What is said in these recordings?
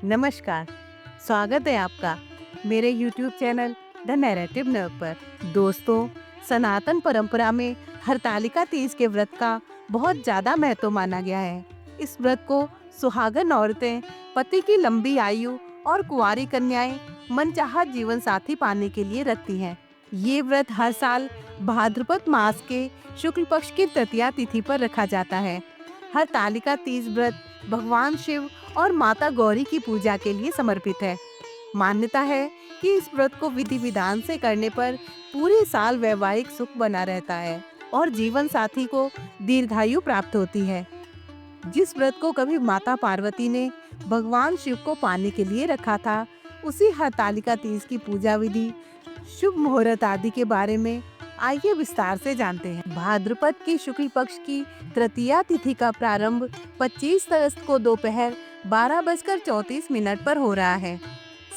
नमस्कार, स्वागत है आपका मेरे YouTube channel the narrative nerve पर। दोस्तों, सनातन परंपरा में हरतालिका तीज के व्रत का बहुत ज़्यादा महत्व माना गया है। इस व्रत को सुहागन औरतें, पति की लंबी आयु और कुंवारी कन्याएं मनचाहा जीवन साथी पाने के लिए रखती हैं। ये व्रत हर साल भाद्रपद मास के शुक्ल पक्ष की तृतीया तिथि पर रखा जाता है। हरतालिका तीज व्रत भगवान शिव और माता गौरी की पूजा के लिए समर्पित है। मान्यता है कि इस व्रत को विधि विधान से करने पर पूरे साल वैवाहिक सुख बना रहता है और जीवन साथी को दीर्घायु प्राप्त होती है। जिस व्रत को कभी माता पार्वती ने भगवान शिव को पाने के लिए रखा था, उसी हरतालिका तीज की पूजा विधि, शुभ मुहूर्त आदि के बारे में आइए विस्तार से जानते हैं। भाद्रपद की शुक्ल पक्ष की तृतीया तिथि का प्रारंभ 25 अगस्त को दोपहर 12:34 पर हो रहा है।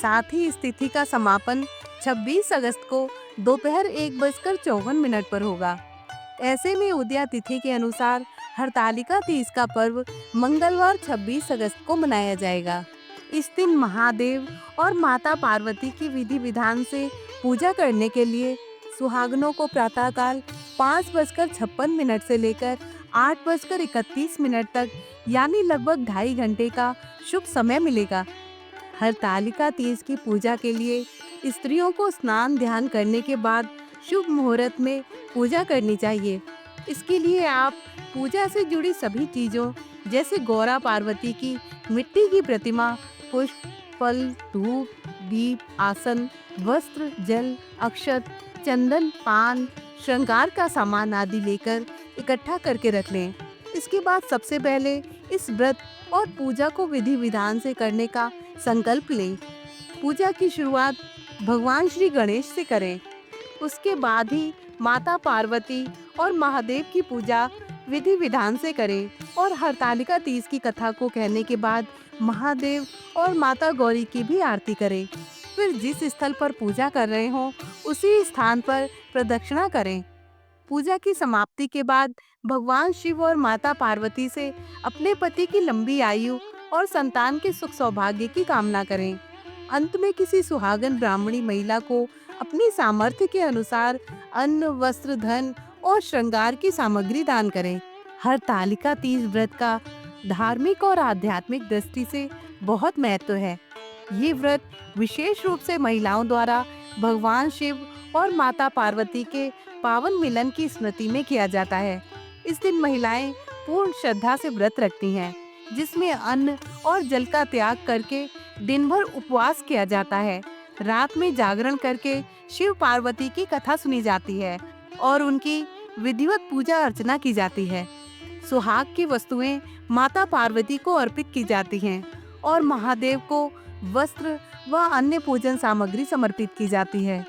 साथ ही इस तिथि का समापन 26 अगस्त को दोपहर 1:54 पर होगा। ऐसे में उदया तिथि के अनुसार हरतालिका तीज का पर्व मंगलवार 26 अगस्त को मनाया जाएगा। इस दिन महादेव और माता पार्वती की विधि विधान से पूजा करने के लिए सुहागनों को प्रातःकाल 5:56 से लेकर 8:31 तक यानी लगभग 2.5 घंटे का शुभ समय मिलेगा। हरतालिका तीज की पूजा के लिए स्त्रियों को स्नान ध्यान करने के बाद शुभ मुहूर्त में पूजा करनी चाहिए। इसके लिए आप पूजा से जुड़ी सभी चीजों जैसे गौरा पार्वती की मिट्टी की प्रतिमा, पुष्प, फल, धूप, दीप, आसन, वस्त्र, जल, अक्षत, चंदन, पान, श्रृंगार का सामान आदि लेकर इकट्ठा करके रख लें। इसके बाद सबसे पहले इस व्रत और पूजा को विधि विधान से करने का संकल्प लें। पूजा की शुरुआत भगवान श्री गणेश से करें। उसके बाद ही माता पार्वती और महादेव की पूजा विधि विधान से करें और हरतालिका तीज की कथा को कहने के बाद महादेव और माता गौरी की भी आरती करें। फिर जिस स्थल पर पूजा कर रहे हों उसी स्थान पर प्रदक्षिणा करें। पूजा की समाप्ति के बाद भगवान शिव और माता पार्वती से अपने पति की लंबी आयु और संतान के सुख सौभाग्य की कामना करें। अंत में किसी सुहागन ब्राह्मणी महिला को अपनी सामर्थ्य के अनुसार अन्न, वस्त्र, धन और श्रृंगार की सामग्री दान करें। हरतालिका तीज व्रत का धार्मिक और आध्यात्मिक दृष्टि से बहुत महत्व है। ये व्रत विशेष रूप से महिलाओं द्वारा भगवान शिव और माता पार्वती के पावन मिलन की स्मृति में किया जाता है। इस दिन महिलाएं पूर्ण श्रद्धा से व्रत रखती हैं, जिसमें अन्न और जल का त्याग करके दिन भर उपवास किया जाता है। रात में जागरण करके शिव पार्वती की कथा सुनी जाती है और उनकी विधिवत पूजा अर्चना की जाती है। सुहाग की वस्तुएं माता पार्वती को अर्पित की जाती हैं और महादेव को वस्त्र व अन्य पूजन सामग्री समर्पित की जाती है।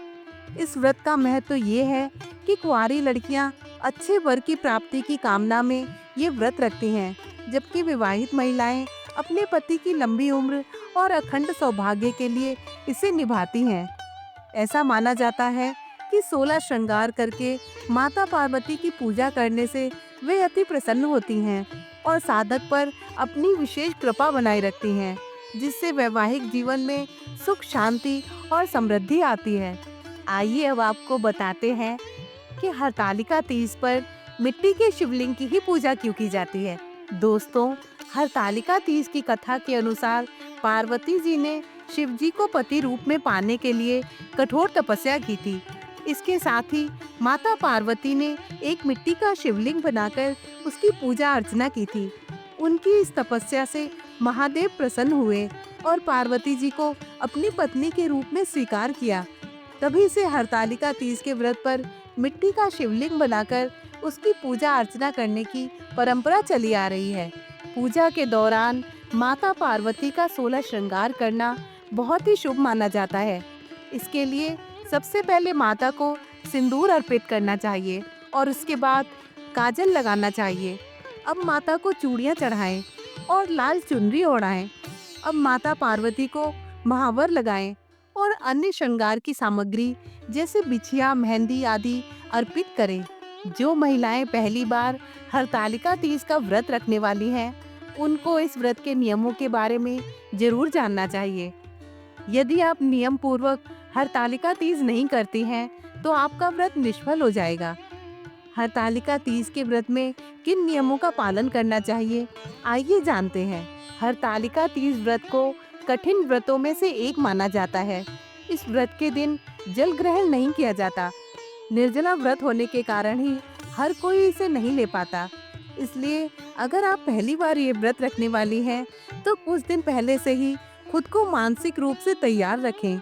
इस व्रत का महत्व ये है कि कुंवारी लड़कियां अच्छे वर की प्राप्ति की कामना में ये व्रत रखती हैं, जबकि विवाहित महिलाएं अपने पति की लंबी उम्र और अखंड सौभाग्य के लिए इसे निभाती हैं। ऐसा माना जाता है कि 16 श्रृंगार करके माता पार्वती की पूजा करने से वे अति प्रसन्न होती हैं और साधक पर अपनी विशेष कृपा बनाए रखती हैं, जिससे वैवाहिक जीवन में सुख, शांति और समृद्धि आती है। आइए अब आपको बताते हैं कि हरतालिका तीज पर मिट्टी के शिवलिंग की ही पूजा क्यों की जाती है। दोस्तों, हरतालिका तीज की कथा के अनुसार पार्वती जी ने शिव जी को पति रूप में पाने के लिए कठोर तपस्या की थी। इसके साथ ही माता पार्वती ने एक मिट्टी का शिवलिंग बनाकर उसकी पूजा अर्चना की थी। उनकी इस तपस्या से महादेव प्रसन्न हुए और पार्वती जी को अपनी पत्नी के रूप में स्वीकार किया। तभी से हरतालिका तीज के व्रत पर मिट्टी का शिवलिंग बनाकर उसकी पूजा अर्चना करने की परंपरा चली आ रही है। पूजा के दौरान माता पार्वती का 16 श्रृंगार करना बहुत ही शुभ माना जाता है। इसके लिए सबसे पहले माता को सिंदूर अर्पित करना चाहिए और उसके बाद काजल लगाना चाहिए। अब माता को चूड़ियाँ चढ़ाएं और लाल चुनरी ओढ़ाएं। अब माता पार्वती को महावर लगाएं और अन्य श्रृंगार की सामग्री जैसे बिछिया, मेहंदी आदि अर्पित करें। जो महिलाएं पहली बार हरतालिका तीज का व्रत रखने वाली हैं, उनको इस व्रत के नियमों के बारे में जरूर जानना चाहिए। यदि आप नियम पूर्वक हरतालिका तीज नहीं करती हैं, तो आपका व्रत निष्फल हो जाएगा। हरतालिका तीज के व्रत में किन नियमों का पालन करना चाहिए, आइए जानते हैं। हरतालिका तीज व्रत को कठिन व्रतों में से एक माना जाता है। इस व्रत के दिन जल ग्रहण नहीं किया जाता। निर्जला व्रत होने के कारण ही हर कोई इसे नहीं ले पाता। इसलिए अगर आप पहली बार ये व्रत रखने वाली हैं, तो कुछ दिन पहले से ही खुद को मानसिक रूप से तैयार रखें।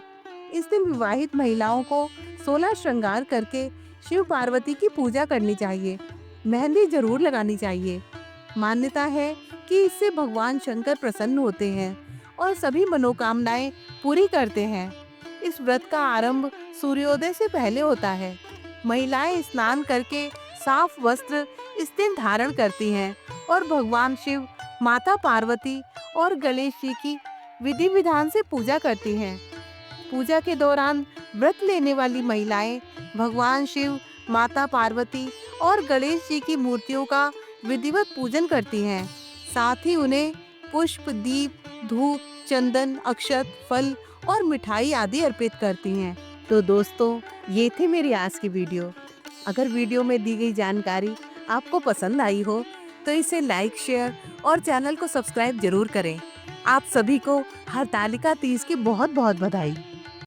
इस दिन विवाहित महिलाओं को 16 श्रृंगार करके शिव पार्वती की पूजा करनी चाहिए। मेहंदी जरूर लगानी चाहिए। मान्यता है कि इससे भगवान शंकर प्रसन्न होते हैं और सभी मनोकामनाएं पूरी करते हैं। इस व्रत का आरंभ सूर्योदय से पहले होता है। महिलाएं स्नान करके साफ वस्त्र इस दिन धारण करती हैं और भगवान शिव, माता पार्वती और गणेश जी की विधि विधान से पूजा करती हैं। पूजा के दौरान व्रत लेने वाली महिलाएं भगवान शिव, माता पार्वती और गणेश जी की मूर्तियों का विधिवत पूजन करती हैं। साथ ही उन्हें पुष्प, दीप, धूप, चंदन, अक्षत, फल और मिठाई आदि अर्पित करती हैं। तो दोस्तों, ये थी मेरी आज की वीडियो। अगर वीडियो में दी गई जानकारी आपको पसंद आई हो, तो इसे लाइक, शेयर और चैनल को सब्सक्राइब जरूर करें। आप सभी को हरतालिका तीज की बहुत बहुत बधाई।